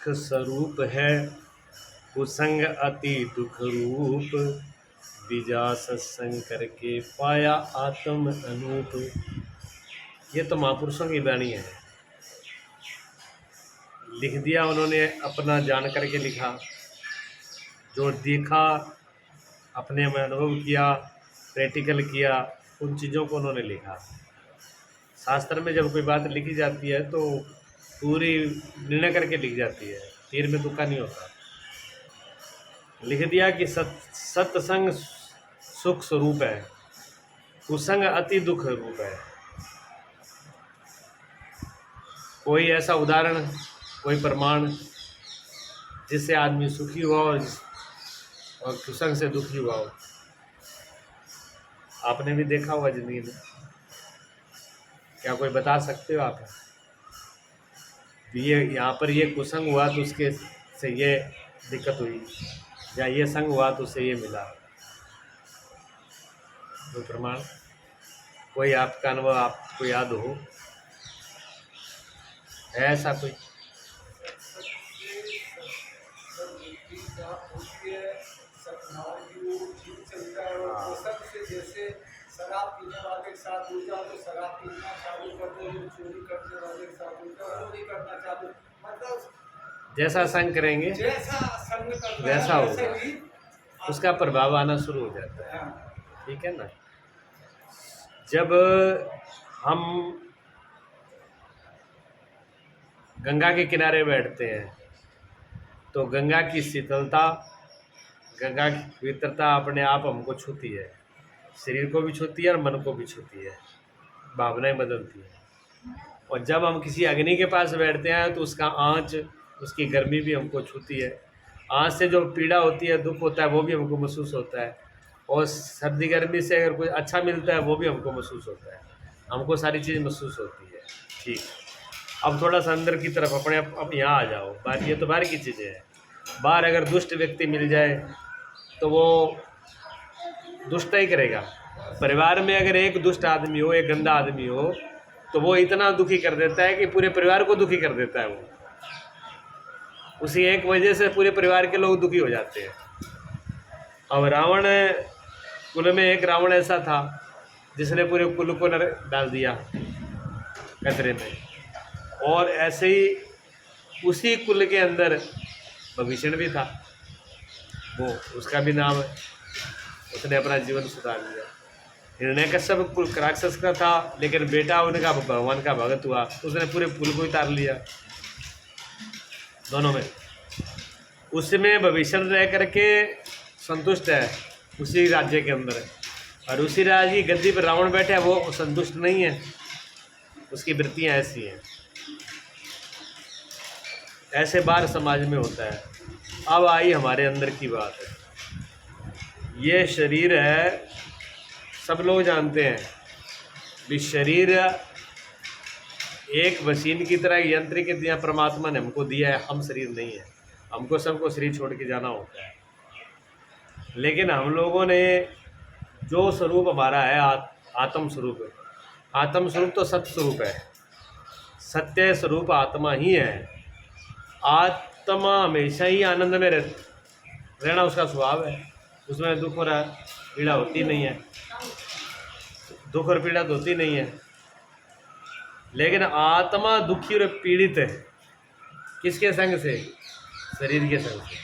स्वरूप है, कुसंग अति दुख रूप, बीजा सत्संग करके पाया आत्म अनूप। ये तो महापुरुषों की वाणी है, लिख दिया उन्होंने, अपना जान करके लिखा, जो देखा, अपने में अनुभव किया, प्रैक्टिकल किया, उन चीज़ों को उन्होंने लिखा। शास्त्र में जब कोई बात लिखी जाती है तो पूरी निर्णय करके लिख जाती है, तीर में तुक्का नहीं होता। लिख दिया कि सत्संग सुख स्वरूप है, कुसंग अति दुख रूप है। कोई ऐसा उदाहरण, कोई प्रमाण जिससे आदमी सुखी हुआ और कुसंग से दुखी हुआ हो, आपने भी देखा होगा जिंदगी में। क्या कोई बता सकते हो आप? ये यहाँ पर ये कुसंग हुआ तो उसके से ये दिक्कत हुई, या ये संग हुआ तो उसे ये मिला, कोई प्रमाण, कोई आपका अनुभव आपको याद हो, है ऐसा कोई? जैसे शराब पीने वाले के साथ हो जाओ तो शराब पीना चालू कर दो, चोरी करने वाले के साथ हो जाओ चोरी करना चालू, मतलब जैसा संग करेंगे जैसा संग करना वैसा है, होगा, उसका प्रभाव आना शुरू हो जाता है। ठीक है ना? जब हम गंगा के किनारे बैठते हैं तो गंगा की शीतलता, गंगा की पवित्रता अपने आप हमको छूती है, शरीर को भी छूती है और मन को भी छूती है, भावनाएं बदलती हैं। और जब हम किसी अग्नि के पास बैठते हैं तो उसका आँच, उसकी गर्मी भी हमको छूती है। आँच से जो पीड़ा होती है, दुख होता है, वो भी हमको महसूस होता है। और सर्दी गर्मी से अगर कुछ अच्छा मिलता है वो भी हमको महसूस होता है, हमको सारी चीज़ महसूस होती है। ठीक, अब थोड़ा सा अंदर की तरफ अपने अब यहाँ आ जाओ। बाहर ये तो बाहर की चीज़ें हैं। बाहर अगर दुष्ट व्यक्ति मिल जाए तो वो दुष्ट ही करेगा। परिवार में अगर एक दुष्ट आदमी हो, एक गंदा आदमी हो, तो वो इतना दुखी कर देता है कि पूरे परिवार को दुखी कर देता है। वो उसी एक वजह से पूरे परिवार के लोग दुखी हो जाते हैं। अब रावण कुल में एक रावण ऐसा था जिसने पूरे कुल को डाल दिया कचरे में। और ऐसे ही उसी कुल के अंदर विभीषण भी था, वो उसका भी नाम है, उसने अपना जीवन सुधार लिया। हिरण्यकश्यप कुल राक्षस का था, लेकिन बेटा उनका भगवान का भगत हुआ, उसने पूरे कुल को उतार लिया। दोनों में उसमें विभीषण रह करके संतुष्ट है उसी राज्य के अंदर, और उसी राज्य की गद्दी पर रावण बैठे है, वो संतुष्ट नहीं है। उसकी वृत्तियाँ ऐसी हैं। ऐसे बार समाज में होता है। अब आई हमारे अंदर की बात है। ये शरीर है, सब लोग जानते हैं भी शरीर एक मशीन की तरह यंत्र की दिया परमात्मा ने हमको दिया है। हम शरीर नहीं है, हमको सबको शरीर छोड़ के जाना होता है। लेकिन हम लोगों ने जो स्वरूप हमारा है, आत्म स्वरूप, आत्म स्वरूप तो सत्य स्वरूप है, सत्य स्वरूप आत्मा ही है। आत्मा हमेशा ही आनंद में रहना उसका स्वभाव है, उसमें दुख और पीड़ा होती नहीं है, दुख और पीड़ा तो होती नहीं है। लेकिन आत्मा दुखी और पीड़ित है किसके संग से? शरीर के संग से।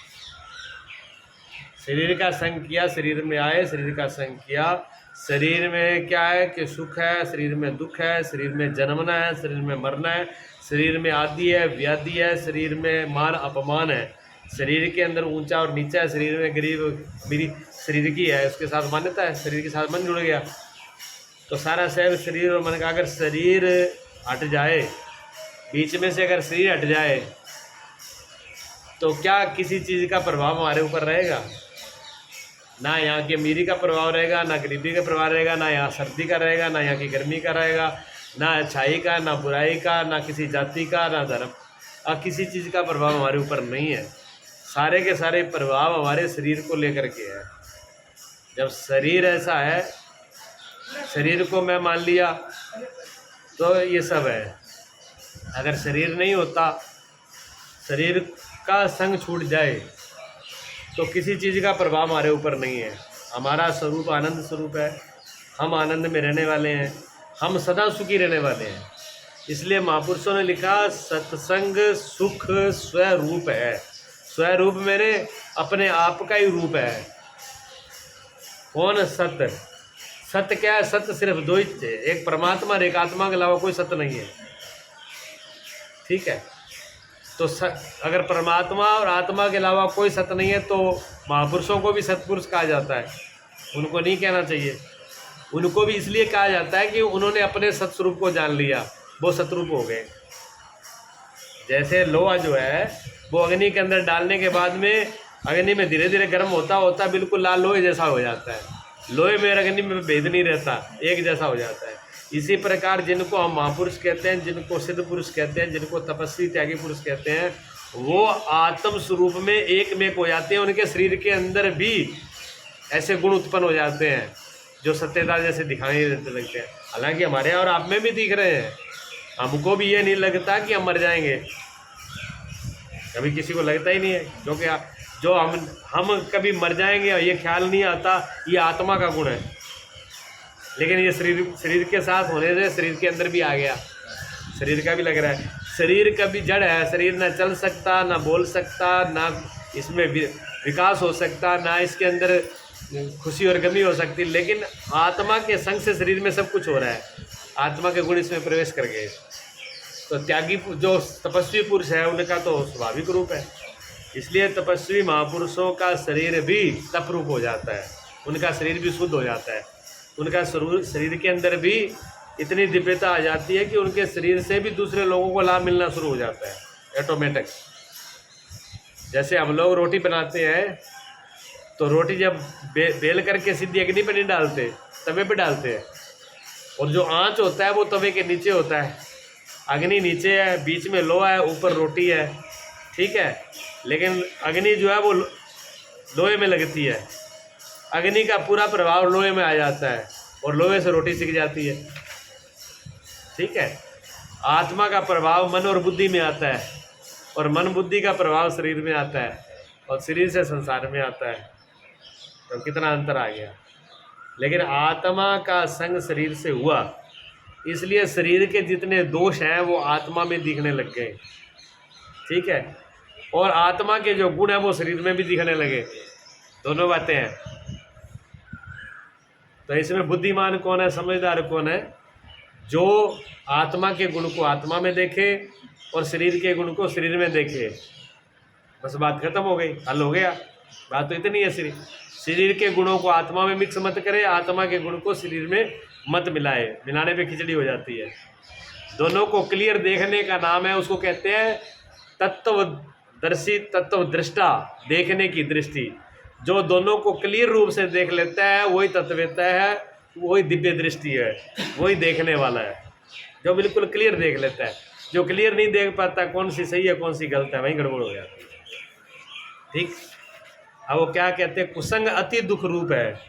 शरीर का संग किया, शरीर में आए, शरीर का संग किया। शरीर में क्या है कि सुख है, शरीर में दुख है, शरीर में जन्मना है, शरीर में मरना है, शरीर में आदि है, व्याधि है, शरीर में मान अपमान है, शरीर के अंदर ऊंचा और नीचा है, शरीर में गरीब मेरी शरीर की है, उसके साथ मान्यता है, शरीर के साथ मन जुड़ गया। तो सारा शरीर, शरीर और मन का, अगर शरीर हट जाए, बीच में से अगर शरीर हट जाए तो क्या किसी चीज़ का प्रभाव हमारे ऊपर रहेगा? ना यहाँ की अमीरी का प्रभाव रहेगा, ना गरीबी का प्रभाव रहेगा, ना यहाँ सर्दी का रहेगा, ना यहाँ की गर्मी का रहेगा, ना अच्छाई का, ना बुराई का, ना किसी जाति का, ना धर्म, अब किसी चीज़ का प्रभाव हमारे ऊपर नहीं है। सारे के सारे प्रभाव हमारे शरीर को लेकर के है। जब शरीर ऐसा है, शरीर को मैं मान लिया तो ये सब है। अगर शरीर नहीं होता, शरीर का संग छूट जाए तो किसी चीज़ का प्रभाव हमारे ऊपर नहीं है। हमारा स्वरूप आनंद स्वरूप है, हम आनंद में रहने वाले हैं, हम सदा सुखी रहने वाले हैं। इसलिए महापुरुषों ने लिखा सत्संग सुख स्वरूप है। स्वरूप मेरे अपने आप का ही रूप है। कौन सत्य? सत्य क्या है? सत्य सिर्फ दो ही थे, एक परमात्मा और एक आत्मा के अलावा कोई सत्य नहीं है। ठीक है, तो अगर परमात्मा और आत्मा के अलावा कोई सत्य नहीं है तो महापुरुषों को भी सत्पुरुष कहा जाता है। उनको नहीं कहना चाहिए। उनको भी इसलिए कहा जाता है कि उन्होंने अपने सत्स्वरूप को जान लिया, वो सतरूप हो गए। जैसे लोहा जो है वो अग्नि के अंदर डालने के बाद में अग्नि में धीरे धीरे गर्म होता होता बिल्कुल लाल लोहे जैसा हो जाता है। लोहे में अग्नि में भेद नहीं रहता, एक जैसा हो जाता है। इसी प्रकार जिनको हम महापुरुष कहते हैं, जिनको सिद्ध पुरुष कहते हैं, जिनको तपस्वी त्यागी पुरुष कहते हैं, वो आत्म स्वरूप में एक में हो जाते हैं। उनके शरीर के अंदर भी ऐसे गुण उत्पन्न हो जाते हैं जो सत्यता जैसे दिखाई देते लगते हैं। हालांकि हमारे और आप में भी दिख रहे हैं। हमको भी ये नहीं लगता कि हम मर जाएंगे, कभी किसी को लगता ही नहीं है, क्योंकि जो हम कभी मर जाएंगे ये ख्याल नहीं आता। ये आत्मा का गुण है, लेकिन ये शरीर के साथ होने से शरीर के अंदर भी आ गया। शरीर का भी लग रहा है, शरीर का भी जड़ है। शरीर ना चल सकता, ना बोल सकता, ना इसमें विकास हो सकता, ना इसके अंदर खुशी और गमी हो सकती, लेकिन आत्मा के संग से शरीर में सब कुछ हो रहा है। आत्मा के गुण इसमें प्रवेश कर गए। तो त्यागी जो तपस्वी पुरुष है उनका तो स्वाभाविक रूप है। इसलिए तपस्वी महापुरुषों का शरीर भी तप रूप हो जाता है, उनका शरीर भी शुद्ध हो जाता है। उनका शरीर के अंदर भी इतनी दिव्यता आ जाती है कि उनके शरीर से भी दूसरे लोगों को लाभ मिलना शुरू हो जाता है ऑटोमेटिक। जैसे हम लोग रोटी बनाते हैं तो रोटी जब बेल करके सीधी अग्नि पर नहीं डालते, तवे पे डालते हैं, और जो आंच होता है वो तवे के नीचे होता है। अग्नि नीचे है, बीच में लोहा है, ऊपर रोटी है। ठीक है, लेकिन अग्नि जो है वो लोहे में लगती है। अग्नि का पूरा प्रभाव लोहे में आ जाता है और लोहे से रोटी सिक जाती है। ठीक है, आत्मा का प्रभाव मन और बुद्धि में आता है, और मन बुद्धि का प्रभाव शरीर में आता है, और शरीर से संसार में आता है। तो कितना अंतर आ गया। लेकिन आत्मा का संग शरीर से हुआ, इसलिए शरीर के जितने दोष हैं वो आत्मा में दिखने लग गए। ठीक है, और आत्मा के जो गुण हैं वो शरीर में भी दिखने लगे। दोनों बातें हैं। तो इसमें बुद्धिमान कौन है, समझदार कौन है? जो आत्मा के गुण को आत्मा में देखे और शरीर के गुण को शरीर में देखे। बस बात खत्म हो गई, हल हो गया। बात तो इतनी है। शरीर के गुणों को आत्मा में मिक्स मत करे, आत्मा के गुण को शरीर में मत मिलाए। मिलाने पे खिचड़ी हो जाती है। दोनों को क्लियर देखने का नाम है, उसको कहते हैं तत्वदर्शी, तत्वदृष्टा, देखने की दृष्टि। जो दोनों को क्लियर रूप से देख लेता है वही तत्ववेत्ता है, वही दिव्य दृष्टि है, वही देखने वाला है। जो बिल्कुल क्लियर देख लेता है। जो क्लियर नहीं देख पाता कौन सी सही है कौन सी गलत है, वहीं गड़बड़ हो जाती है। ठीक, अब वो क्या कहते हैं, कुसंग अति दुख रूप है।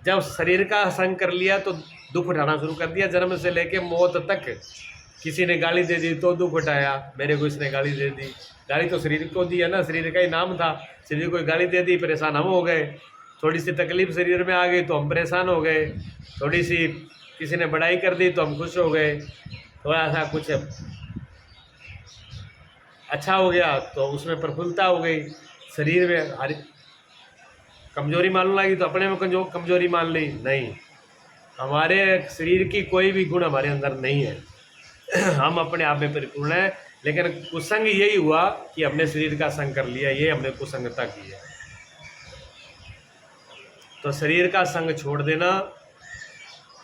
जब शरीर का संग कर लिया तो दुख उठाना शुरू कर दिया। जन्म से लेके मौत तक किसी ने गाली दे दी तो दुख उठाया, मेरे को इसने गाली दे दी। गाली तो शरीर को दी है ना, शरीर का ही नाम था। शरीर को गाली दे दी, परेशान हम हो गए। थोड़ी सी तकलीफ शरीर में आ गई तो हम परेशान हो गए। थोड़ी सी किसी ने बड़ाई कर दी तो हम खुश हो गए। थोड़ा सा कुछ अच्छा हो गया तो उसमें प्रफुल्लता हो गई। शरीर में कमजोरी मालूम लगी तो अपने में कमजोरी मान ली। नहीं, हमारे शरीर की कोई भी गुण हमारे अंदर नहीं है। हम अपने आप में परिपूर्ण हैं। लेकिन कुसंग यही हुआ कि हमने शरीर का संग कर लिया, ये हमने कुसंगता की है। तो शरीर का संग छोड़ देना,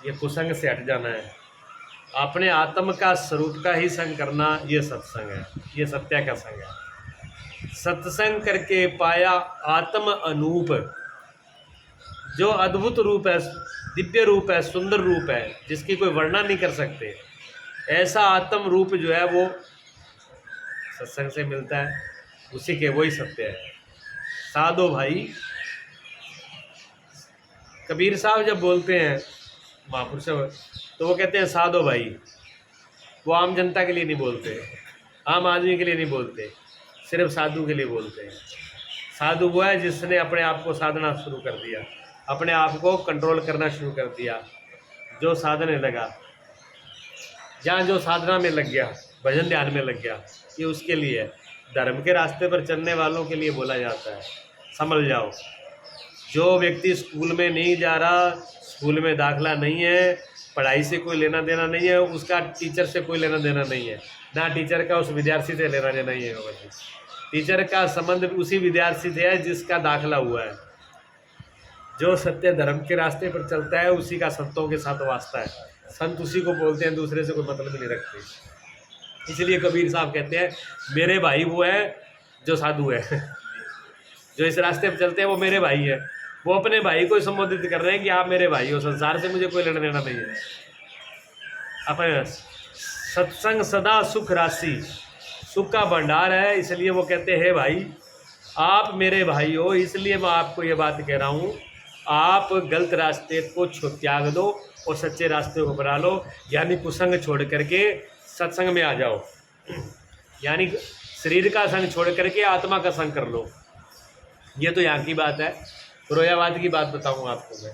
ये कुसंग से हट जाना है। अपने आत्म का स्वरूप का ही संग करना, ये सत्संग है, ये सत्य का संग है। सत्संग करके पाया आत्म अनूप, जो अद्भुत रूप है, दिव्य रूप है, सुंदर रूप है, जिसकी कोई वर्णन नहीं कर सकते। ऐसा आत्म रूप जो है वो सत्संग से मिलता है, उसी के वही सत्य है। साधो भाई, कबीर साहब जब बोलते हैं महापुरुष तो वो कहते हैं साधो भाई। वो आम जनता के लिए नहीं बोलते, आम आदमी के लिए नहीं बोलते। सिर्फ साधु के लिए बोलते हैं। साधु वो है जिसने अपने आप को साधना शुरू कर दिया, अपने आप को कंट्रोल करना शुरू कर दिया, जो साधने लगा, जहाँ जो साधना में लग गया, भजन ध्यान में लग गया, ये उसके लिए है। धर्म के रास्ते पर चलने वालों के लिए बोला जाता है। समझ जाओ, जो व्यक्ति स्कूल में नहीं जा रहा, स्कूल में दाखिला नहीं है, पढ़ाई से कोई लेना देना नहीं है, उसका टीचर से कोई लेना देना नहीं है, ना टीचर का उस विद्यार्थी से लेना देना ही है। टीचर का संबंध उसी विद्यार्थी से है जिसका दाखिला हुआ है। जो सत्य धर्म के रास्ते पर चलता है उसी का संतों के साथ वास्ता है। संत उसी को बोलते हैं, दूसरे से कोई मतलब नहीं रखते। इसलिए कबीर साहब कहते हैं मेरे भाई वो है जो साधु है, जो इस रास्ते पर चलते हैं वो मेरे भाई है। वो अपने भाई को संबोधित कर रहे हैं कि आप मेरे भाई हो, संसार से मुझे कोई लेना देना नहीं है। अपने सत्संग सदा सुख राशि, सुख का भंडार है, इसलिए वो कहते हैं भाई आप मेरे भाई हो, इसलिए मैं आपको ये बात कह रहा हूँ, आप गलत रास्ते को त्याग दो और सच्चे रास्ते को बना लो, यानी कुसंग छोड़ करके सत्संग में आ जाओ, यानी शरीर का संग छोड़ करके आत्मा का संग कर लो। ये तो यहाँ की बात है। रोयावाद की बात बताऊँ आपको मैं।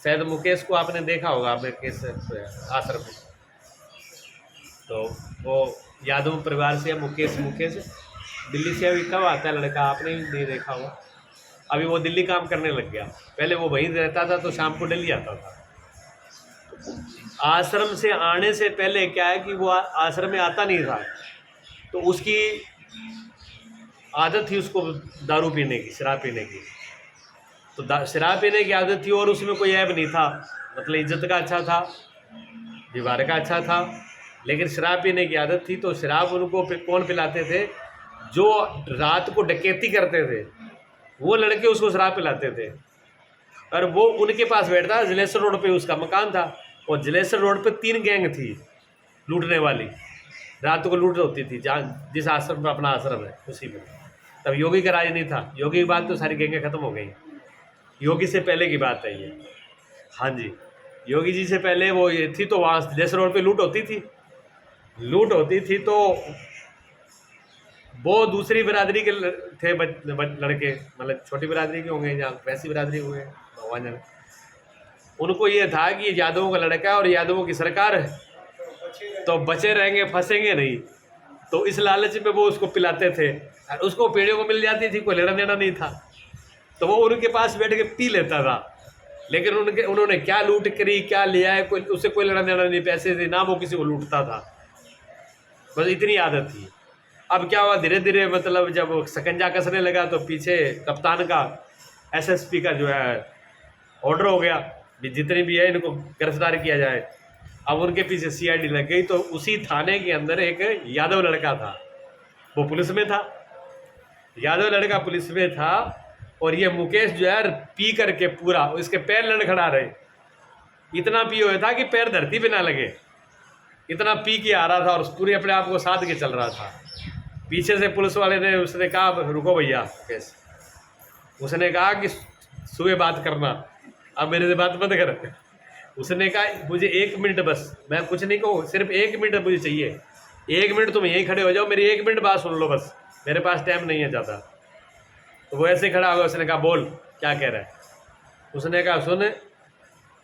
शायद मुकेश को आपने देखा होगा अपने केस आश्रम में, तो वो यादव परिवार से मुकेश दिल्ली से अभी कब आता है लड़का, आपने भी नहीं देखा होगा। अभी वो दिल्ली काम करने लग गया, पहले वो वहीं रहता था तो शाम को दिल्ली आता था। आश्रम से आने से पहले क्या है कि वो आश्रम में आता नहीं था, तो उसकी आदत थी उसको दारू पीने की, शराब पीने की। तो शराब पीने की आदत थी और उसमें कोई ऐब नहीं था, मतलब इज्जत का अच्छा था, व्यवहार का अच्छा था, लेकिन शराब पीने की आदत थी। तो शराब उनको कौन पिलाते थे? जो रात को डकैती करते थे वो लड़के उसको शराब पिलाते थे, और वो उनके पास बैठता। जलेसर रोड पे उसका मकान था, और जलेसर रोड पे 3 गैंग थी लूटने वाली, रात को लूट होती थी। जहाँ जिस आश्रम में अपना आश्रम है उसी में। तब योगी का राज नहीं था, योगी की बात तो सारी गैंगें खत्म हो गई, योगी से पहले की बात है ये। हाँ जी, योगी जी से पहले वो ये थी, तो वहाँ जलेसर रोड पे लूट होती थी। तो वो दूसरी बिरादरी के थे लड़के, मतलब छोटी बिरादरी के होंगे या वैसी बिरादरी हुए, भगवान जाने। उनको ये था कि यादवों का लड़का है और यादवों की सरकार है, तो बचे रहेंगे, फंसेंगे नहीं। तो इस लालच में वो उसको पिलाते थे, और उसको पीढ़ियों को मिल जाती थी, कोई लेना देना नहीं था, तो वो उनके पास बैठ के पी लेता था। लेकिन उन्होंने क्या लूट करी, क्या लिया है, कोई उससे कोई लेना देना नहीं, पैसे से ना वो किसी को लूटता था, बस इतनी आदत थी। अब क्या हुआ, धीरे धीरे मतलब जब सकंजा कसने लगा तो पीछे कप्तान का, एसएसपी का जो है ऑर्डर हो गया कि जितने भी है इनको गिरफ्तार किया जाए। अब उनके पीछे सीआईडी लग गई, तो उसी थाने के अंदर एक यादव लड़का था, वो पुलिस में था, यादव लड़का पुलिस में था। और ये मुकेश जो है पी करके पूरा, इसके पैर लड़खड़ा रहे, इतना पी हुआ था कि पैर धरती पे ना लगे, इतना पी के आ रहा था और पूरे अपने आप को साध के चल रहा था। पीछे से पुलिस वाले ने उसने कहा रुको भैया मुकेश, उसने कहा कि सुबह बात करना, अब मेरे से बात मत कर। उसने कहा मुझे 1 मिनट बस, मैं कुछ नहीं कहूँ, सिर्फ 1 मिनट मुझे चाहिए, 1 मिनट तुम यहीं खड़े हो जाओ, मेरी 1 मिनट बात सुन लो बस, मेरे पास टाइम नहीं है ज़्यादा। तो वो ऐसे खड़ा होगा, उसने कहा बोल क्या कह रहा है। उसने कहा सुन,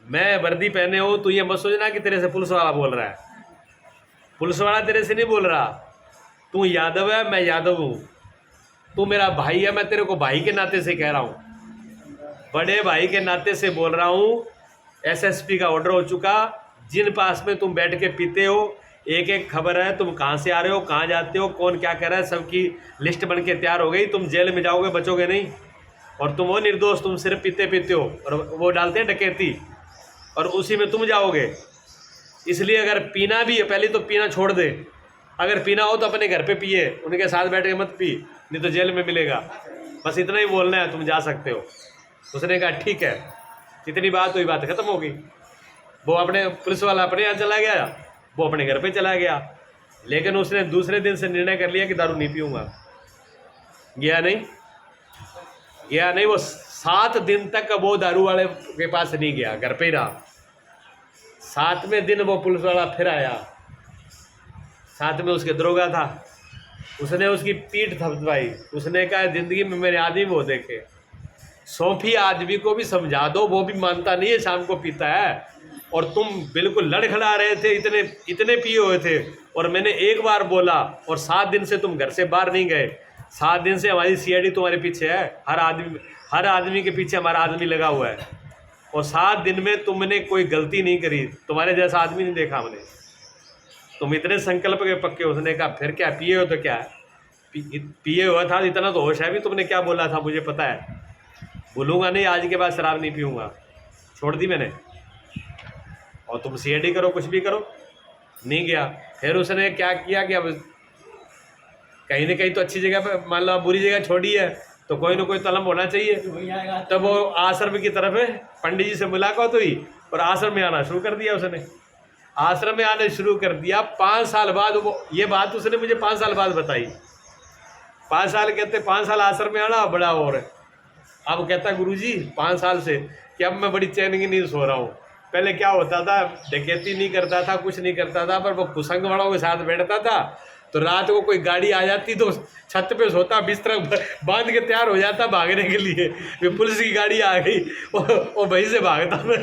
मैं वर्दी पहने हूँ, तू ये मत सोचना कि तेरे से पुलिस वाला बोल रहा है, पुलिस वाला तेरे से नहीं बोल रहा, तू यादव है, मैं यादव हूँ, तू मेरा भाई है, मैं तेरे को भाई के नाते से कह रहा हूँ, बड़े भाई के नाते से बोल रहा हूँ। एसएसपी का ऑर्डर हो चुका, जिन पास में तुम बैठ के पीते हो, एक एक खबर है, तुम कहाँ से आ रहे हो, कहाँ जाते हो, कौन क्या कर रहा है, सबकी लिस्ट बन के तैयार हो गई। तुम जेल में जाओगे, बचोगे नहीं, और तुम वो निर्दोष, तुम सिर्फ पीते हो, और वो डालते हैं डकैती, और उसी में तुम जाओगे। इसलिए अगर पीना भी है, पहले तो पीना छोड़ दे, अगर पीना हो तो अपने घर पे पिए, उनके साथ बैठ के मत पी, नहीं तो जेल में मिलेगा। बस इतना ही बोलना है, तुम जा सकते हो। उसने कहा ठीक है, जितनी बात हुई बात खत्म हो गई। वो अपने पुलिस वाला अपने यहाँ चला गया, वो अपने घर पे चला गया, लेकिन उसने दूसरे दिन से निर्णय कर लिया कि दारू नहीं पीऊँगा। गया नहीं, वो 7 दिन तक वो दारू वाले के पास नहीं गया, घर पे ही रहा। 7वें दिन वो पुलिस वाला फिर आया, साथ में उसके दरोगा था, उसने उसकी पीठ थपथपाई, उसने कहा जिंदगी में मैंने आदमी वो देखे, सौंफी आदमी को भी समझा दो वो भी मानता नहीं है, शाम को पीता है। और तुम बिल्कुल लड़खड़ा रहे थे, इतने इतने पिए हुए थे, और मैंने एक बार बोला और 7 दिन से तुम घर से बाहर नहीं गए। 7 दिन से हमारी सीआईडी तुम्हारे पीछे है, हर आदमी के पीछे हमारा आदमी लगा हुआ है, और 7 दिन में तुमने कोई गलती नहीं करी, तुम्हारे जैसा आदमी नहीं देखा हमने, तुम इतने संकल्प के पक्के। उसने कहा फिर क्या, पिए हो तो क्या, पिए हुआ था, इतना तो होश है भी, तुमने क्या बोला था मुझे पता है, भूलूंगा नहीं, आज के बाद शराब नहीं पीऊँगा, छोड़ दी मैंने। और तुम सीआईडी करो, कुछ भी करो, नहीं गया। फिर उसने क्या किया कि अब कहीं ना कहीं तो अच्छी जगह पे, मान लो बुरी जगह छोड़ी है तो कोई ना कोई तलम होना चाहिए। तब वो आश्रम की तरफ है, पंडित जी से मुलाकात हुई और आश्रम में आना शुरू कर दिया उसने, आश्रम में आने शुरू कर दिया। 5 साल बाद वो, ये बात उसने मुझे 5 साल बाद बताई। 5 साल कहते, 5 साल आश्रम में आना बड़ा और है। अब कहता गुरुजी 5 साल से कि अब मैं बड़ी चैन की नींद सो रहा हूँ। पहले क्या होता था, डकैती नहीं करता था, कुछ नहीं करता था, पर वो कुसंग वालों के साथ बैठता था, तो रात को कोई गाड़ी आ जाती तो छत पे सोता, बिस्तर बांध के तैयार हो जाता भागने के लिए, वे पुलिस की गाड़ी आ गई और वहीं से भागता मैं।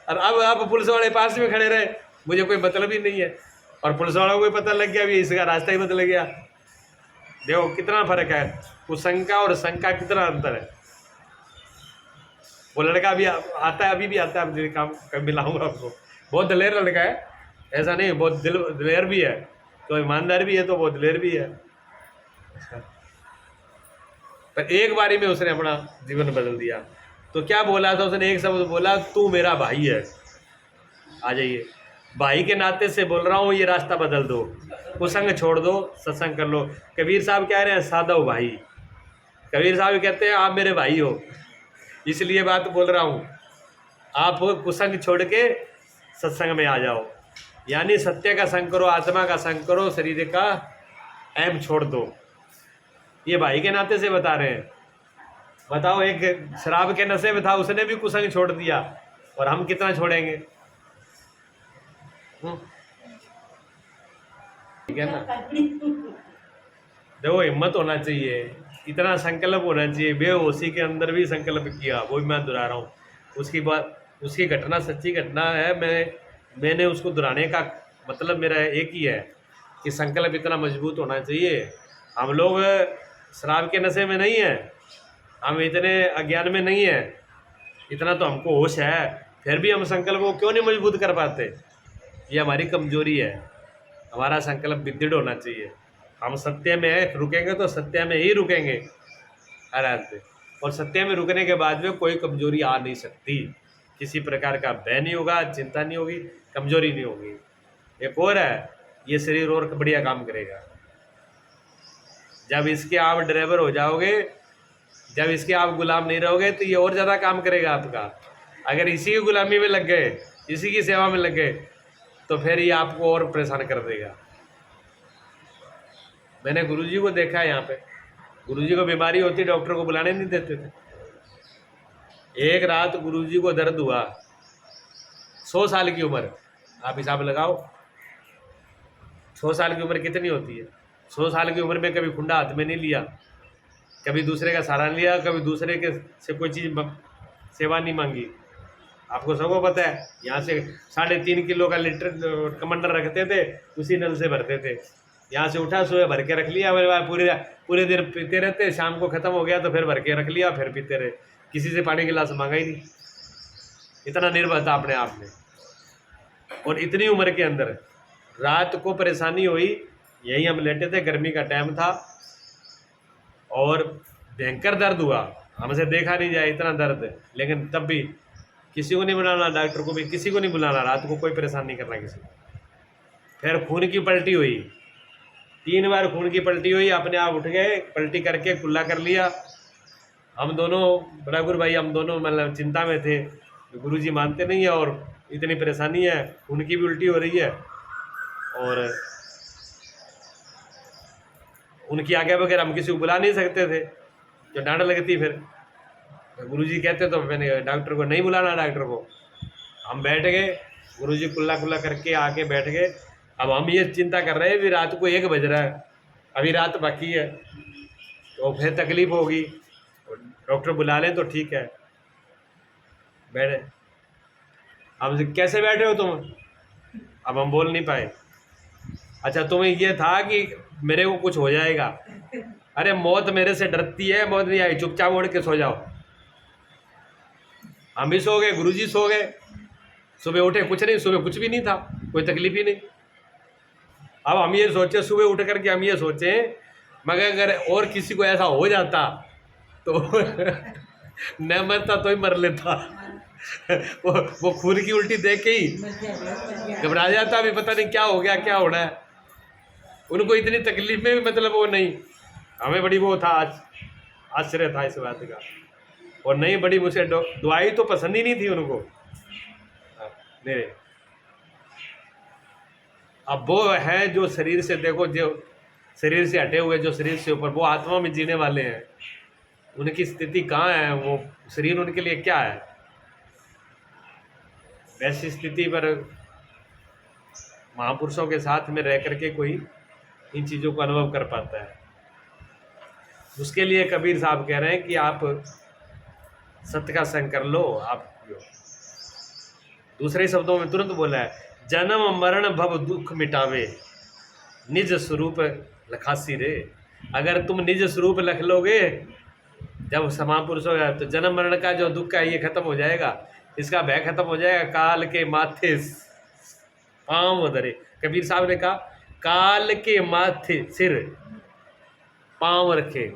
और अब पुलिस वाले पास में खड़े रहे, मुझे कोई मतलब ही नहीं है, और पुलिस वालों को पता लग गया भी इसका रास्ता ही बदल गया। देखो कितना फर्क है, कुसंका और शंका कितना अंतर है। वो लड़का भी आता है, अभी भी आता है, काम कभी मिलाऊंगा आपको, बहुत दलेर लड़का है, ऐसा नहीं, बहुत दिलेर भी है, तो ईमानदार भी है, तो बहुत दिलेर भी है। पर एक बारी में उसने अपना जीवन बदल दिया। तो क्या बोला था उसने, एक शब्द बोला, तू मेरा भाई है, आ जाइए, भाई के नाते से बोल रहा हूँ, ये रास्ता बदल दो, कुसंग छोड़ दो, सत्संग कर लो। कबीर साहब कह रहे हैं साधव भाई, कबीर साहब कहते हैं आप मेरे भाई हो, इसलिए बात बोल रहा हूँ, आप कुसंग छोड़ के सत्संग में आ जाओ, यानी सत्य का संग करो, आत्मा का संग करो, शरीर का अहम छोड़ दो। ये भाई के नाते से बता रहे हैं। बताओ, एक शराब के नशे में था, उसने भी कुसंग छोड़ दिया, और हम कितना छोड़ेंगे? ठीक है ना। देखो हिम्मत होना चाहिए, इतना संकल्प होना चाहिए, बेहोशी के अंदर भी संकल्प किया, वो भी मैं दोहरा रहा हूँ। उसकी बात, उसकी घटना सच्ची घटना है, मैंने उसको दोहराने का मतलब मेरा एक ही है कि संकल्प इतना मजबूत होना चाहिए। हम लोग शराब के नशे में नहीं है, हम इतने अज्ञान में नहीं है, इतना तो हमको होश है, फिर भी हम संकल्प को क्यों नहीं मजबूत कर पाते? ये हमारी कमजोरी है। हमारा संकल्प विदृढ़ होना चाहिए। हम सत्य में रुकेंगे तो सत्य में ही रुकेंगे हर हाल पे, और सत्य में रुकने के बाद में कोई कमजोरी आ नहीं सकती, किसी प्रकार का भय नहीं होगा, चिंता नहीं होगी, कमजोरी नहीं होगी। एक और है, ये शरीर और बढ़िया काम करेगा। जब इसके आप ड्राइवर हो जाओगे, जब इसके आप गुलाम नहीं रहोगे, तो ये और ज़्यादा काम करेगा आपका। अगर इसी की गुलामी में लग गए, इसी की सेवा में लग गए, तो फिर ये आपको और परेशान कर देगा। मैंने गुरुजी को देखा है यहाँ पे, गुरुजी को बीमारी होती, डॉक्टर को बुलाने नहीं देते थे। एक रात गुरुजी को दर्द हुआ, 100 साल की उम्र, आप हिसाब लगाओ 100 साल की उम्र कितनी होती है। 100 साल की उम्र में कभी खुंडा हाथ में नहीं लिया, कभी दूसरे का सहारा लिया, कभी दूसरे के से कोई चीज़ सेवा नहीं मांगी। आपको सबको पता है, यहाँ से 3.5 किलो का लीटर कमंडल रखते थे, उसी नल से भरते थे। यहाँ से उठा, सुबह भर के रख लिया, मेरे बाद पूरे दिन पीते रहते, शाम को ख़त्म हो गया तो फिर भर के रख लिया, फिर पीते रहे, किसी से पानी गिलास मांगा ही नहीं। इतना निर्भर था अपने आप में। और इतनी उम्र के अंदर रात को परेशानी हुई, यहीं हम लेटे थे, गर्मी का टाइम था, और भयंकर दर्द हुआ, हमसे देखा नहीं जाए इतना दर्द, लेकिन तब भी किसी को नहीं बुलाना, डॉक्टर को भी किसी को नहीं बुलाना, रात को कोई परेशान नहीं करना किसी को। फिर खून की पलटी हुई, 3 बार खून की पलटी हुई, अपने आप उठ गए, पलटी करके कुल्ला कर लिया। हम दोनों, बड़ा गुरु भाई, हम दोनों मतलब चिंता में थे, गुरुजी मानते नहीं है, और इतनी परेशानी है, खून की भी उल्टी हो रही है, और उनकी आज्ञा वगैरह हम किसी को बुला नहीं सकते थे, जो डांट लगती। फिर गुरुजी कहते तो मैंने डॉक्टर को नहीं बुलाना, डॉक्टर को। हम बैठ गए, गुरुजी कुल्ला करके आके बैठ गए। अब हम ये चिंता कर रहे हैं भी रात को 1 बज रहा है, अभी रात बाकी है तो फिर तकलीफ होगी, डॉक्टर बुला लें तो ठीक है। बैठे, अब कैसे बैठे हो तुम? अब हम बोल नहीं पाए। अच्छा, तुम्हें ये था कि मेरे को कुछ हो जाएगा। अरे मौत मेरे से डरती है, मौत नहीं आई, चुपचाप ओढ़ के सो जाओ। हम भी सो गए, गुरुजी सो गए, सुबह उठे कुछ नहीं, सुबह कुछ भी नहीं था, कोई तकलीफ ही नहीं। अब हम ये सोचे, सुबह उठ करके हम ये सोचे, मगर अगर और किसी को ऐसा हो जाता तो न मरता तो ही मर लेता। वो खून की उल्टी देख के ही घबरा जाता, अभी पता नहीं क्या हो गया, क्या होना है। उनको इतनी तकलीफ में भी मतलब वो नहीं, हमें बड़ी वो था, आज आश्चर्य था इस बात का। और नहीं, बड़ी मुझे दवाई तो पसंद ही नहीं थी उनको। नहीं, अब वो है जो शरीर से, देखो जो शरीर से हटे हुए, जो शरीर से ऊपर, वो आत्मा में जीने वाले हैं, उनकी स्थिति कहाँ है? वो शरीर उनके लिए क्या है? वैसी स्थिति पर महापुरुषों के साथ में रह करके कोई इन चीज़ों को अनुभव कर पाता है। उसके लिए कबीर साहब कह रहे हैं कि आप सत्य का संग कर लो। आप दूसरे शब्दों में तुरंत बोला है, जन्म मरण भव दुख मिटावे, निज स्वरूप लखासी रे। अगर तुम निज स्वरूप लख लोगे, जब समापुरुष हो जाए, तो जन्म मरण का जो दुख है ये खत्म हो जाएगा, इसका भय खत्म हो जाएगा। काल के माथे पांव धरे, कबीर साहब ने कहा, काल के माथे सिर पांव रखे।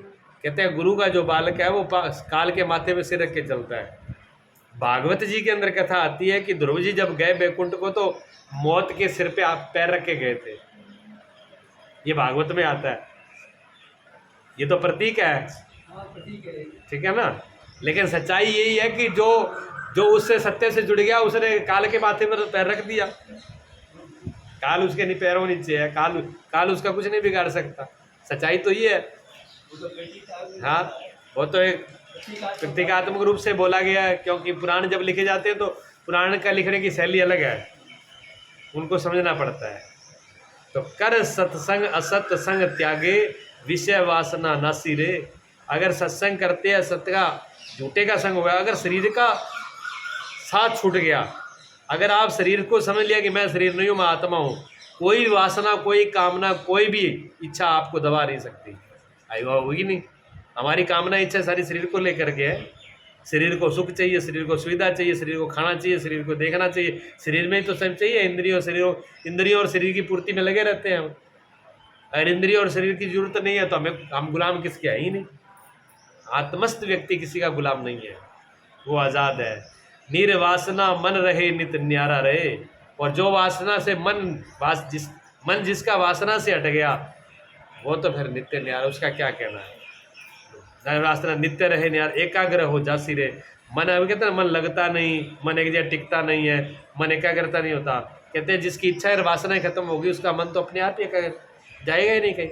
कहते हैं गुरु का जो बालक है वो काल के माथे में सिर रख के चलता है। भागवत जी के अंदर कथा आती है कि ध्रुव जी जब गए बैकुंठ को तो मौत के सिर पे आप पैर रख के गए थे। ये भागवत में आता है, ये तो प्रतीक है, ठीक है ना। लेकिन सच्चाई यही है कि जो उससे सत्य से जुड़ गया, उसने काल के माथे पर पैर रख दिया। काल उसके नहीं पैरों नीचे है, काल उसका कुछ नहीं बिगाड़ सकता। सच्चाई तो ये है। हाँ, वो तो एक प्रतीकात्मक रूप से बोला गया है, क्योंकि पुराण जब लिखे जाते हैं तो पुराण का लिखने की शैली अलग है, उनको समझना पड़ता है। तो कर सत्संग असत संग त्यागे, विषय वासना नासी रे। अगर सत्संग करते हैं, सत्य का झूठे का संग हो गया, अगर शरीर का साथ छूट गया, अगर आप शरीर को समझ लिया कि मैं शरीर नहीं हूँ, मैं आत्मा हूँ, कोई वासना, कोई कामना, कोई भी इच्छा आपको दबा नहीं सकती। आई होगी नहीं। हमारी कामना इच्छा सारी शरीर को लेकर के है। शरीर को सुख चाहिए, शरीर को सुविधा चाहिए, शरीर को खाना चाहिए, शरीर को देखना चाहिए, शरीर में ही तो सब चाहिए। इंद्रियों और शरीर की पूर्ति में लगे रहते हैं हम। अगर इंद्रियों और शरीर की जरूरत नहीं है तो हम गुलाम किसके है ही नहीं। आत्मस्थ व्यक्ति किसी का गुलाम नहीं है, वो आज़ाद है। निर्वासना मन रहे नित न्यारा रहे। और जो वासना से मन जिसका वासना से हट गया, वो तो फिर नित्य न्यारा, उसका क्या कहना है। वासना नित्य रहे न्यार, एकाग्र हो जासी रे। मन, अब कहते हैं मन लगता नहीं, मन एक जगह टिकता नहीं है, मन एकाग्रता नहीं होता। कहते हैं जिसकी इच्छा और वासनाएं खत्म होगी, उसका मन तो अपने आप ही एकाग्र जाएगा ही नहीं कहीं।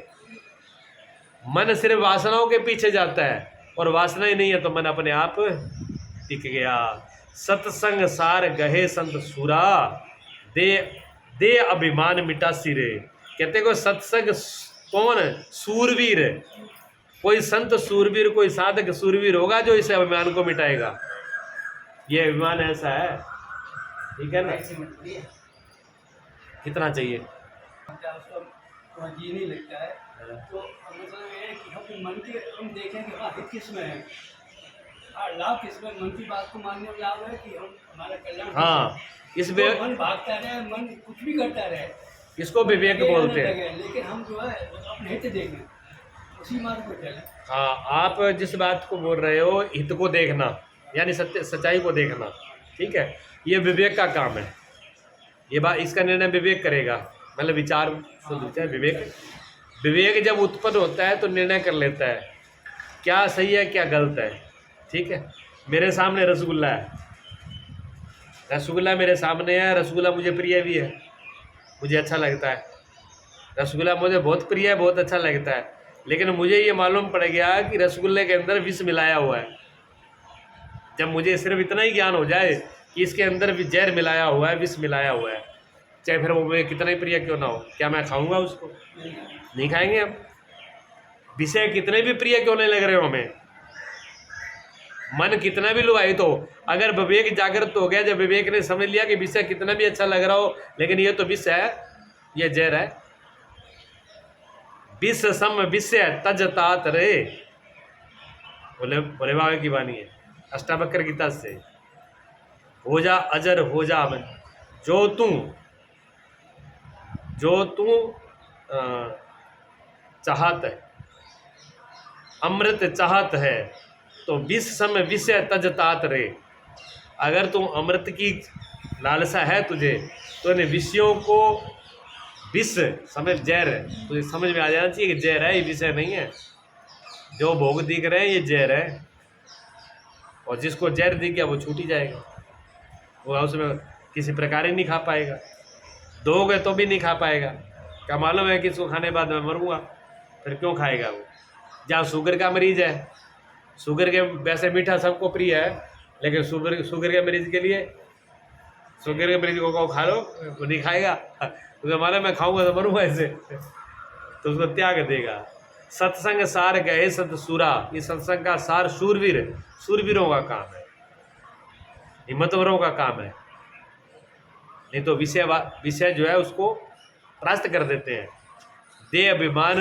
मन सिर्फ वासनाओं के पीछे जाता है, और वासना ही नहीं है तो मन अपने आप टिक गया। सत्संग सार गहे संत सूरा, दे अभिमान मिटासी रे। कहते को सत्संग कौन? सूरवीर। कोई संत सूरवीर, कोई साधक सूरवीर होगा जो इस अभिमान को मिटाएगा। ये अभिमान ऐसा है, ठीक है ना। कितना चाहिए? जी नहीं लगता है, तो मतलब ये है कि हम मन के हम देखें कि हाँ हित किस में है, लाभ किस में। मन की बात को मानने में लाभ है कि हम हमारा कल्याण। हाँ, इस तो मन भागता रहे, मन कुछ भी करता रहे, इसको विवेक बोलते हैं। लेकिन हम जो है अपने हित देखें, उसी मार्ग पर चलें। हाँ, आप जिस बात को बोल रहे हो, हित को देखना, यानी सत्य सच्चाई को देखना, ठीक है, ये विवेक का काम है। ये बात, इसका निर्णय विवेक करेगा, मतलब विचार शुद्ध है। विवेक जब उत्पन्न होता है तो निर्णय कर लेता है क्या सही है क्या गलत है, ठीक है। मेरे सामने रसगुल्ला है, रसगुल्ला मेरे सामने है, रसगुल्ला मुझे प्रिय भी है, मुझे अच्छा लगता है। रसगुल्ला मुझे बहुत प्रिय है, बहुत अच्छा लगता है। लेकिन मुझे ये मालूम पड़ गया कि रसगुल्ले के अंदर विष मिलाया हुआ है। जब मुझे सिर्फ इतना ही ज्ञान हो जाए कि इसके अंदर भी जहर मिलाया हुआ है, विष मिलाया हुआ है, चाहे फिर वो मुझे कितना ही प्रिय क्यों ना हो, क्या मैं खाऊंगा उसको? नहीं खाएंगे हम। विषय कितने भी प्रिय क्यों नहीं लग रहे हो हमें, मन कितना भी लुभावित हो, अगर विवेक जागृत हो गया, जब विवेक ने समझ लिया कि विषय कितना भी अच्छा लग रहा हो लेकिन ये तो विष है, ये जहर है। विष सम विषय तज तात रे, बोले भोले बाबा की वाणी है अष्टावक्र गीता से। हो जा अजर हो जा अमर, जो तू चाहत है, अमृत चाहत है तो विष सम विषय तज तात रे। अगर तुम अमृत की लालसा है तुझे, तो इन विषयों को, विष समझ जहर है, तुझे समझ में आ जाना चाहिए कि जहर है, ये विषय नहीं है। जो भोग दिख रहे हैं ये जहर है, और जिसको जहर दिख गया वो छूट ही जाएगा, वो उसमें किसी प्रकार ही नहीं खा पाएगा। दोगे तो भी नहीं खा पाएगा। क्या मालूम है कि इसको खाने के बाद मैं मरूंगा, फिर क्यों खाएगा वो। जहाँ शुगर का मरीज है, शुगर के वैसे मीठा सबको प्रिय है, लेकिन शुगर के मरीज के लिए, शुगर के मरीज को खा लो, वो नहीं खाएगा, तो मालूम मैं खाऊंगा तो मरूंगा ऐसे, तो उसको त्याग देगा। सत्संग सार गए सतसुरा, ये सत्संग का सार शूरवीरों का काम है, हिम्मतवरों का काम है। नहीं तो विषय जो है उसको परास्त कर देते हैं। दे अभिमान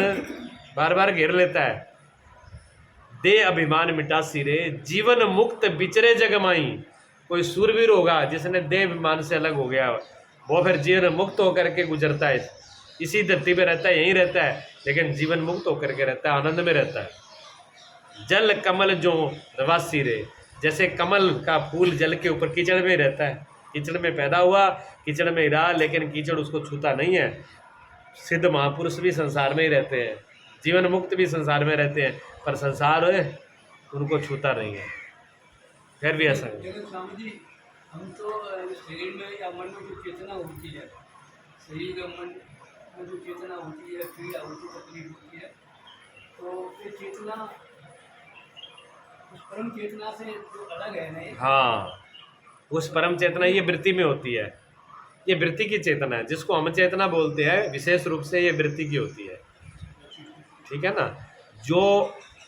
बार बार घेर लेता है। दे अभिमान मिटासी रे, जीवन मुक्त बिचरे जगमाई। कोई सूरवीर होगा जिसने दे अभिमान से अलग हो गया, वो फिर जीवन मुक्त होकर के गुजरता है, इसी धरती पे रहता है, यहीं रहता है, लेकिन जीवन मुक्त होकर के रहता है, आनंद में रहता है। जल कमल जो रवासी रे, जैसे कमल का फूल जल के ऊपर कीचड़ में रहता है, कीचड़ में पैदा हुआ, कीचड़ में रहा, लेकिन कीचड़ उसको छूता नहीं है। सिद्ध महापुरुष भी संसार में ही रहते हैं, जीवन मुक्त भी संसार में रहते हैं, पर संसार उनको छूता नहीं है, फिर भी ऐसा है। लेकिन स्वामी जी, हम तो शरीर में या मन में जो चेतना होती है, शरीर या मन में जो चेतना होती है, पीड़ा होती है, तकलीफ होती है, तो ये चेतना उस परम चेतना से जो अलग है ना, हाँ, उस परम चेतना ये वृत्ति में होती है, ये वृत्ति की चेतना है, जिसको हम चेतना बोलते हैं, विशेष रूप से ये वृत्ति की होती है, ठीक है ना। जो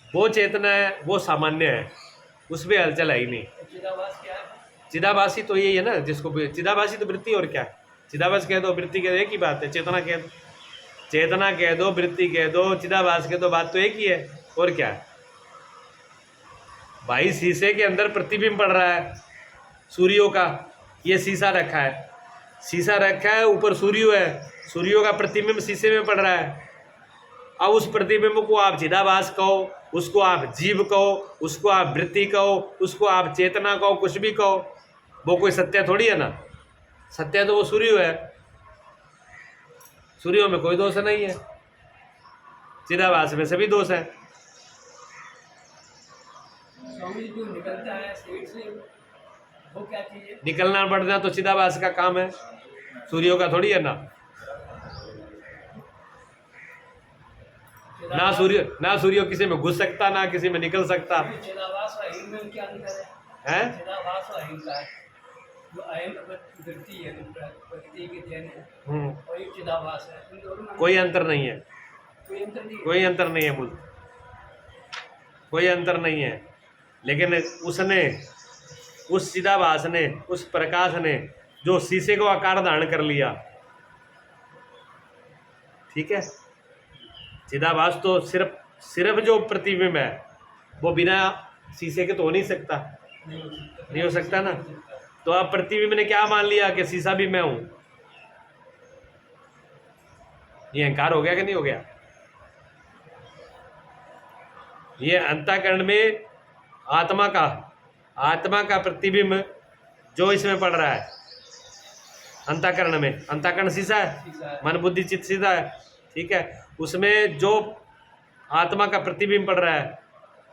वो चेतना है वो सामान्य है, उसमें हलचल है ही नहीं। चिदाभास क्या है? चिदाभासी तो यही है ना, जिसको चिदाभासी तो वृत्ति, और क्या है। चिदाभास कह दो, वृत्ति कह दो, एक ही बात है। चेतना कह दो, चेतना कह दो, वृत्ति कह दो, चिदाभास कह दो, बात तो एक ही है, और क्या है। भाई शीशे के अंदर प्रतिबिंब पड़ रहा है सूर्यों का, ये शीशा रखा है, शीशा रखा है, ऊपर सूर्य है, सूर्यों का प्रतिबिंब शीशे में पड़ रहा है। अब उस प्रतिबिंब को आप चिदाभास कहो, उसको आप जीव कहो, उसको आप वृत्ति कहो, उसको आप चेतना कहो, कुछ भी कहो, वो कोई सत्य थोड़ी है ना। सत्य तो वो सूर्य है, सूर्यों में कोई दोष नहीं है, चिदाभास में सभी दोष है। स्वामी जो निकलता है शरीर से, वो क्या चीज़ है? निकलना बढ़ना तो चिदाभास का काम है, सूर्यों का थोड़ी है ना। ना सूर्य किसी में घुस सकता, ना किसी में निकल सकता चिदाभास और अहिं में क्या अंतर है? है। चिदाभास और अहिं का है, जो अहिं वृत्ति है, प्रकृति के जैन है, और ये चिदाभास है, इन दोनों में कोई अंतर नहीं है, कोई अंतर नहीं है। कोई अंतर नहीं है, कोई अंतर नहीं है। लेकिन उसने, उस चिदाभास ने, उस प्रकाश ने जो शीशे को आकार धारण कर लिया, ठीक है। चिदाभास तो सिर्फ जो प्रतिबिंब है वो बिना शीशे के तो हो नहीं सकता, नहीं हो सकता ना। तो अब प्रतिबिंब ने क्या मान लिया कि शीशा भी मैं हूं, ये अहंकार हो गया कि नहीं हो गया। ये अंतःकरण में आत्मा का प्रतिबिंब जो इसमें पड़ रहा है, अंतःकरण में, अंतःकरण शीशा है, मन बुद्धि चित्त शीशा है, ठीक है। उसमें जो आत्मा का प्रतिबिंब पड़ रहा है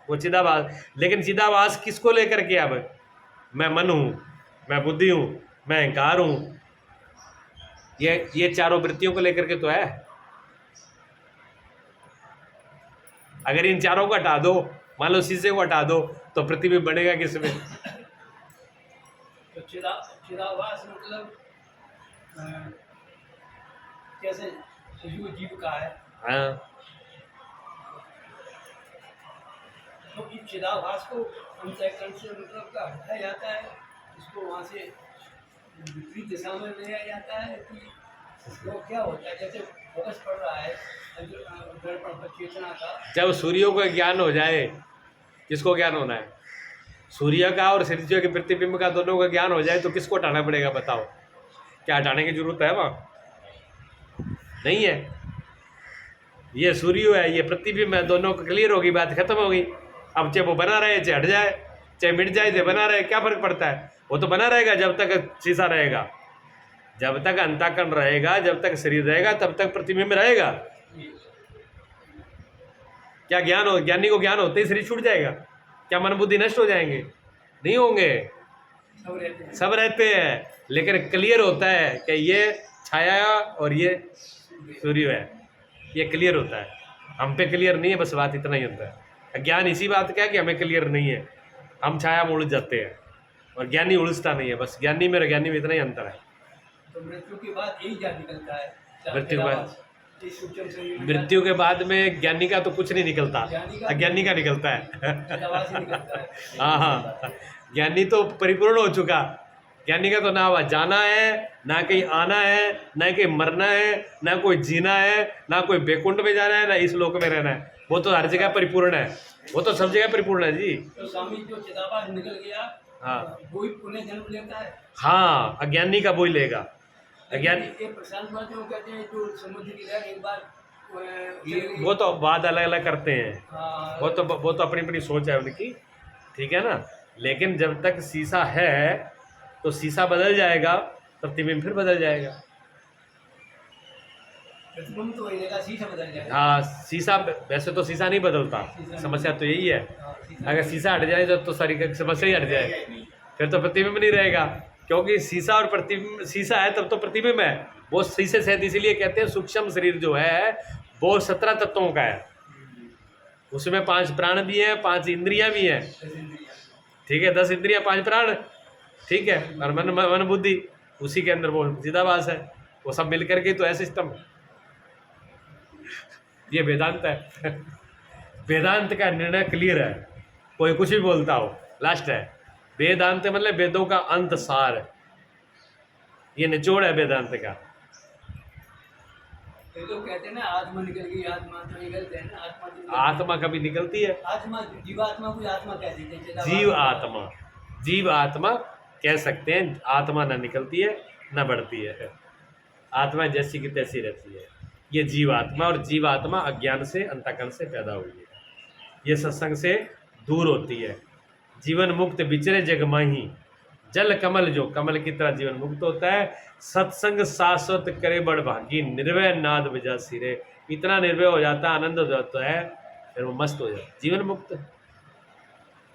वो चिदाभास। लेकिन चिदाभास किसको लेकर के, अब मैं मन हूँ, मैं बुद्धि हूँ, मैं अहंकार हूँ, ये चारों वृत्तियों को लेकर के तो है। अगर इन चारों को हटा दो, मान लो शीशे को हटा दो, तो प्रतिबिंब बनेगा किसमें। तो चिदाभास मतलब कैसे, जीव का है। हाँ, तो इस चिदाभास को अंतःकरण से मतलब का हटाया जाता है, इसको वहाँ से विपरीत दिशा में ले जाया जाता है कि वो क्या होता है, जैसे फोकस पड़ रहा है दर्पण पर चेतना का। जब सूर्यों को ज्ञान हो जाए, किसको ज्ञान होना है? सूर्य का और सूर्य के प्रतिबिंब का दोनों का ज्ञान हो जाए तो किसको हटाना पड़ेगा बताओ? क्या हटाने की जरूरत है वहाँ? नहीं है। ये सूर्य है, ये प्रतिबिंब है, दोनों को क्लियर होगी, बात खत्म हो गई। अब चाहे वो बना रहे, चाहे हट जाए, चाहे मिट जाए, चाहे बना रहे, क्या फर्क पड़ता है? वो तो बना रहेगा जब तक शीशा रहेगा, जब तक अंतःकरण रहेगा, जब तक शरीर रहेगा, तब तक प्रतिबिंब रहेगा। क्या ज्ञान हो, ज्ञानी को ज्ञान होते ही शरीर छूट जाएगा? क्या मन बुद्धि नष्ट हो जाएंगे? नहीं होंगे, सब रहते हैं, लेकिन क्लियर होता है कि ये छाया और ये सूर्य है, ये क्लियर होता है। हम पे क्लियर नहीं है, बस बात इतना ही होता है। ज्ञान इसी बात का है कि हमें क्लियर नहीं है, हम छाया में उलझ जाते हैं, और ज्ञानी उलझता नहीं है। बस ज्ञानी में और ज्ञानी में इतना ही अंतर है। तो मृत्यु के बाद यही ज्ञान निकलता है, मृत्यु के बाद, इस सूक्ष्म शरीर में मृत्यु के बाद में ज्ञानी का तो कुछ नहीं निकलता, अज्ञानी का निकलता है। चिदाभास ही निकलता है। हाँ हाँ, ज्ञानी तो परिपूर्ण हो चुका। ज्ञानी का तो ना वहाँ जाना है, ना कहीं आना है, ना कहीं मरना है, ना कोई जीना है, ना कोई बैकुंठ में जाना है, ना इस लोक में रहना है। वो तो हर जगह परिपूर्ण है, वो तो सब जगह परिपूर्ण है जी। तो स्वामी जो चिदाभास निकल गया, हाँ वही पुनः जन्म लेता है। हाँ, अज्ञानी का वही लेगा। अज्ञानी ये प्रशांत बात जो कहते हैं, जो समुद्र की लहर एक बार वो तो बात अलग अलग करते हैं, हाँ, वो तो अपनी अपनी सोच है उनकी, ठीक है ना। लेकिन जब तक शीशा है तो शीशा बदल जाएगा, प्रतिबिंब फिर बदल जाएगा। प्रतिबिंब तो वही रहेगा, शीशा बदल जाएगा। हाँ, शीशा वैसे तो शीशा नहीं बदलता, समस्या तो यही है। हाँ, अगर शीशा हट जाए तो सारी समस्या ही हट जाए, फिर तो प्रतिबिंब नहीं रहेगा। क्योंकि शीशा और प्रतिबिंब, शीशा है तब तो प्रतिबिंब है। वो शीशे से इसीलिए कहते हैं सूक्ष्म शरीर जो है वो 17 तत्वों का है, उसमें 5 प्राण भी हैं, 5 इंद्रियां भी हैं, ठीक है, 10 इंद्रियां 5 प्राण, ठीक है, और मन बुद्धि, उसी के अंदर वो चिदाभास है। वो सब मिलकर के तो है सिस्टम। ये वेदांत है। वेदांत का निर्णय क्लियर है, कोई कुछ भी बोलता हो, लास्ट है। वेदांत मतलब वेदों का अंत सार, ये निचोड़ है वेदांत का। ये तो कहते हैं ना, आत्मा निकल गई, आत्मा तो निकलते हैं ना, आत्मा तो निकलती है। आत्मा कभी निकलती है? आत्मा, जीवात्मा को आत्मा कह देते हैं, चिदाभास। जीव आत्मा, जीव आत्मा कह सकते हैं। आत्मा न निकलती है न बढ़ती है, आत्मा जैसी की तैसी रहती है। ये जीव आत्मा, और जीव आत्मा अज्ञान से, अंतःकरण से पैदा हुई है, ये सत्संग से दूर होती है। जीवन मुक्त विचरे जग माही, जल कमल जो कमल की तरह जीवन मुक्त होता है। सत्संग शाश्वत करे बड़ भागी, निर्भय नाद बजा सिरे। इतना निर्भय हो जाता है, आनंद हो जाता है, फिर वो मस्त हो जाता है, जीवन मुक्त।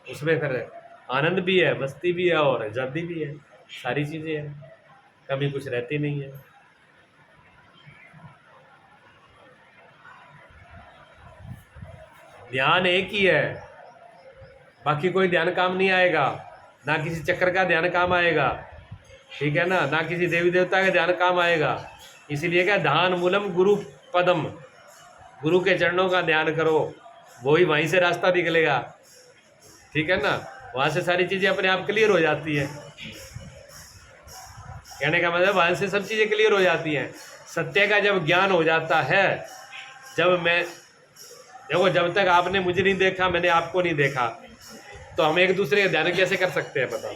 उसमें फिर आनंद भी है, मस्ती भी है, और आज़ादी भी है, सारी चीज़ें हैं, कभी कुछ रहती नहीं है। ध्यान एक ही है, बाकी कोई ध्यान काम नहीं आएगा, ना किसी चक्र का ध्यान काम आएगा, ठीक है ना, ना किसी देवी देवता का ध्यान काम आएगा। इसीलिए क्या, ध्यान मूलम गुरु पदम, गुरु के चरणों का ध्यान करो, वही वहीं से रास्ता निकलेगा, ठीक है ना। वहाँ से सारी चीज़ें अपने आप क्लियर हो जाती है। कहने का मतलब वहाँ से सब चीज़ें क्लियर हो जाती हैं। सत्य का जब ज्ञान हो जाता है, जब मैं देखो, जब तक आपने मुझे नहीं देखा, मैंने आपको नहीं देखा, तो हम एक दूसरे का ध्यान कैसे कर सकते हैं बताओ?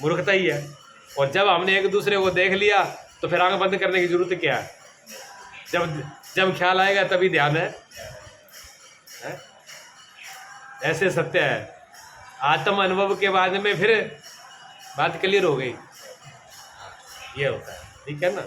मूर्खता ही है। और जब हमने एक दूसरे को देख लिया तो फिर आंख बंद करने की जरूरत क्या है? जब ख्याल आएगा तभी ध्यान है? ऐसे सत्य है। आत्म अनुभव के बाद में फिर बात क्लियर हो गई, ये होता है, ठीक है ना।